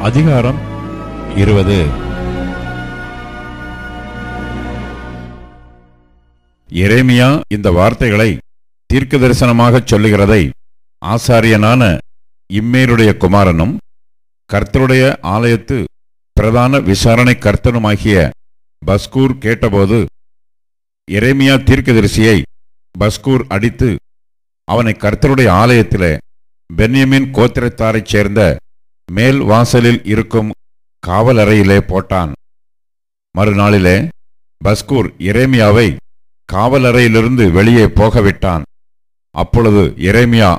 அதிகாரம் 20. எரேமியா இந்த வார்த்தைகளை தீர்க்க தரிசனமாகச் சொல்லுகிறதை ஆசாரியனான இம்மேருடைய குமாரனும் கர்த்தருடைய ஆலயத்து பிரதான விசாரணை கர்த்தனுமாகிய பஸ்கூர் கேட்டபோது, எரேமியா தீர்க்கதரிசியை பஸ்கூர் அடித்து அவனை கர்த்தருடைய ஆலயத்திலே பென்யமீன் கோத்திரத்தாரைச் சேர்ந்த மேல் வாசலில் இருக்கும் காவலறையிலே போட்டான். மறுநாளிலே பஸ்கூர் எரேமியாவை காவலறையிலிருந்து வெளியே போகவிட்டான். அப்பொழுது எரேமியா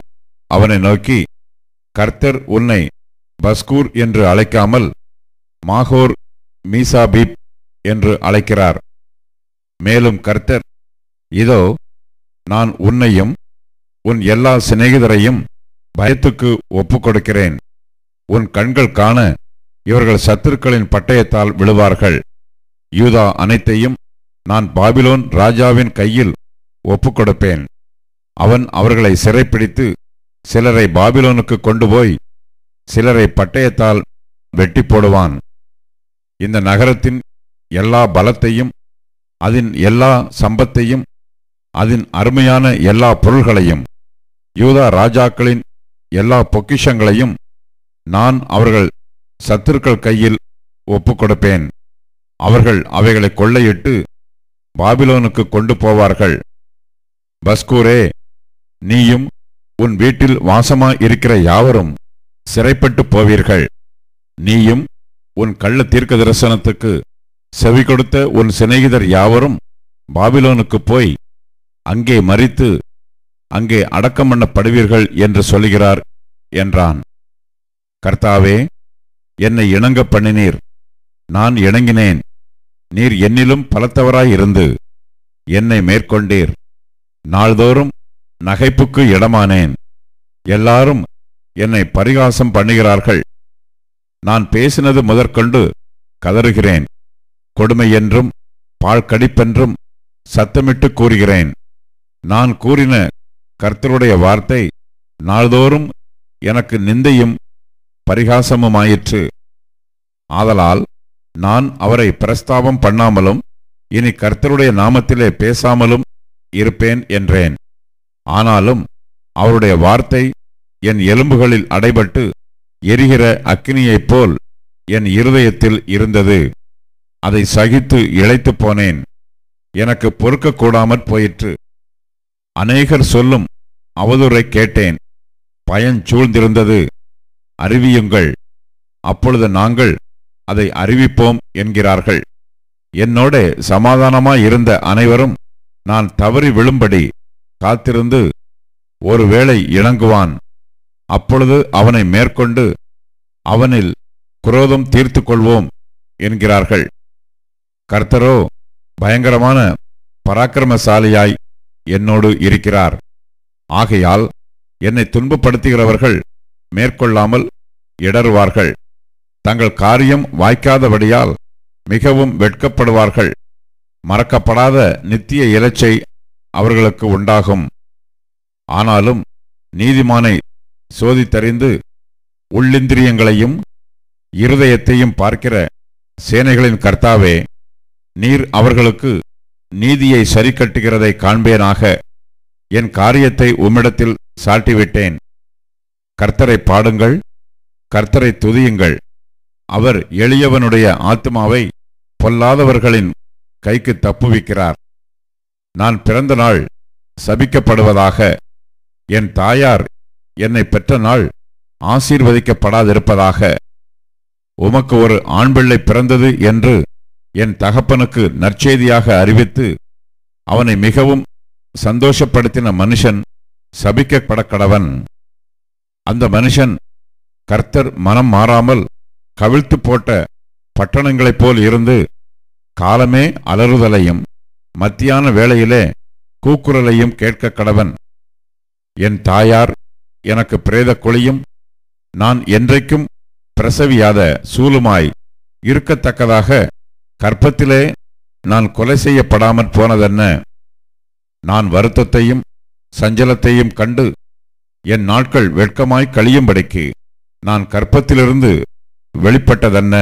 அவனை நோக்கி, கர்த்தர் உன்னை பஸ்கூர் என்று அழைக்காமல் மாகோர் மீசாபீப் என்று அழைக்கிறார். மேலும் கர்த்தர், இதோ நான் உன்னையும் உன் எல்லா சிநேகிதரையும் பயத்துக்கு ஒப்புக்கொடுக்கிறேன். உன் கண்கள் காண இவர்கள் சத்துருக்களின் பட்டயத்தால் விழுவார்கள். யூதா அனைத்தையும் நான் பாபிலோன் ராஜாவின் கையில் ஒப்புக்கொடுப்பேன். அவன் அவர்களை சிறைப்பிடித்து சிலரை பாபிலோனுக்கு கொண்டு போய் சிலரை பட்டயத்தால் வெட்டி போடுவான். இந்த நகரத்தின் எல்லா பலத்தையும் அதன் எல்லா சம்பத்தையும் அதன் அருமையான எல்லா பொருள்களையும் யூதா ராஜாக்களின் எல்லா பொக்கிஷங்களையும் நான் அவர்கள் சத்துருக்கள் கையில் ஒப்புக்கொடுப்பேன். அவர்கள் அவைகளை கொள்ளையிட்டு பாபிலோனுக்கு கொண்டு போவார்கள். பஸ்கூரே, நீயும் உன் வீட்டில் வாசமாயிருக்கிற யாவரும் சிறைப்பட்டு போவீர்கள். நீயும் உன் கள்ள தீர்க்க தரிசனத்துக்கு செவி கொடுத்த உன் சிநேகிதர் யாவரும் பாபிலோனுக்கு போய் அங்கே மரித்து அங்கே அடக்கம் பண்ணப்படுவீர்கள் என்று சொல்லுகிறார் என்றான். கர்த்தாவே, என்னை இணங்க பண்ணினீர். நான் இணங்கினேன். நீர் என்னிலும் பலத்தவராயிருந்து என்னை மேற்கொண்டீர். நாள்தோறும் நகைப்புக்கு இடமானேன். எல்லாரும் என்னை பரிகாசம் பண்ணுகிறார்கள். நான் பேசினது முதற்கொண்டு கதறுகிறேன். கொடுமை என்றும் பாழ்கடிப்பென்றும் சத்தமிட்டு கூறுகிறேன். நான் கூறின கர்த்தருடைய வார்த்தை நாள்தோறும் எனக்கு நிந்தையும் பரிகாசமுமாயிற்று. ஆதலால் நான் அவரை பிரஸ்தாபம் பண்ணாமலும் இனி கர்த்தருடைய நாமத்திலே பேசாமலும் இருப்பேன் என்றேன். ஆனாலும் அவருடைய வார்த்தை என் எலும்புகளில் அடைபட்டு எரிகிற அக்கினியைப் போல் என் இருதயத்தில் இருந்தது. அதை சகித்து இளைத்து போனேன். எனக்கு பொறுக்கக்கூடாமற் போயிற்று. அநேகர் சொல்லும் அவதூறை கேட்டேன். பயஞ்சூழ்ந்திருந்தது. அறிவியுங்கள், அப்பொழுது நாங்கள் அதை அறிவிப்போம் என்கிறார்கள். என்னோட சமாதானமாயிருந்த அனைவரும் நான் தவறி விழும்படி காத்திருந்து ஒருவேளை இணங்குவான். அப்பொழுது அவனை மேற்கொண்டு அவனில் குரோதம் தீர்த்து கொள்வோம் என்கிறார்கள். கர்த்தரோ பயங்கரமான பராக்கிரமசாலியாய் என்னோடு இருக்கிறார். ஆகையால் என்னை துன்பப்படுத்துகிறவர்கள் மேற்கொள்ளாமல் இடறுவார்கள். தங்கள் காரியம் வாய்க்காதபடியால் மிகவும் வெட்கப்படுவார்கள். மறக்கப்படாத நித்திய இலச்சை அவர்களுக்கு உண்டாகும். ஆனாலும் நீதிமானை சோதித்தறிந்து உள்ளிந்திரியங்களையும் இருதயத்தையும் பார்க்கிற சேனைகளின் கர்த்தாவே, நீர் அவர்களுக்கு நீதியை சரிக்கட்டுகிறதை காண்பேனாக. என் காரியத்தை உம்மிடத்தில் சாட்டிவிட்டேன். கர்த்தரை பாடுங்கள், கர்த்தரை துதியுங்கள். அவர் எளியவனுடைய ஆத்துமாவை பொல்லாதவர்களின் கைக்கு தப்புவிக்கிறார். நான் பிறந்த நாள் சபிக்கப்படுவதாக. என் தாயார் என்னை பெற்ற நாள் ஆசீர்வதிக்கப்படாதிருப்பதாக. உமக்கு ஒரு ஆண்பிள்ளை பிறந்தது என்று என் தகப்பனுக்கு நற்செய்தியாக அறிவித்து அவனை மிகவும் சந்தோஷப்படுத்தின மனுஷன் சபிக்கப்படக்கடவன். அந்த மனுஷன் கர்த்தர் மனம் மாறாமல் கவிழ்த்து போட்ட பட்டணங்களைப் போல் இருந்து காலமே அலறுதலையும் மத்தியான வேளையிலே கூக்குரலையும் கேட்க கடவன். என் தாயார் எனக்கு பிரேத குழியும் நான் என்றைக்கும் பிரசவியாத சூலுமாய் இருக்கத்தக்கதாக கற்பத்திலே நான் கொலை செய்யப்படாமற் போனதென்ன? நான் வருத்தத்தையும் சஞ்சலத்தையும் கண்டு என் நாட்கள் வெட்கமாய் கழியும்படிக்கு நான் கற்பத்திலிருந்து வெளிப்பட்டதென்ன?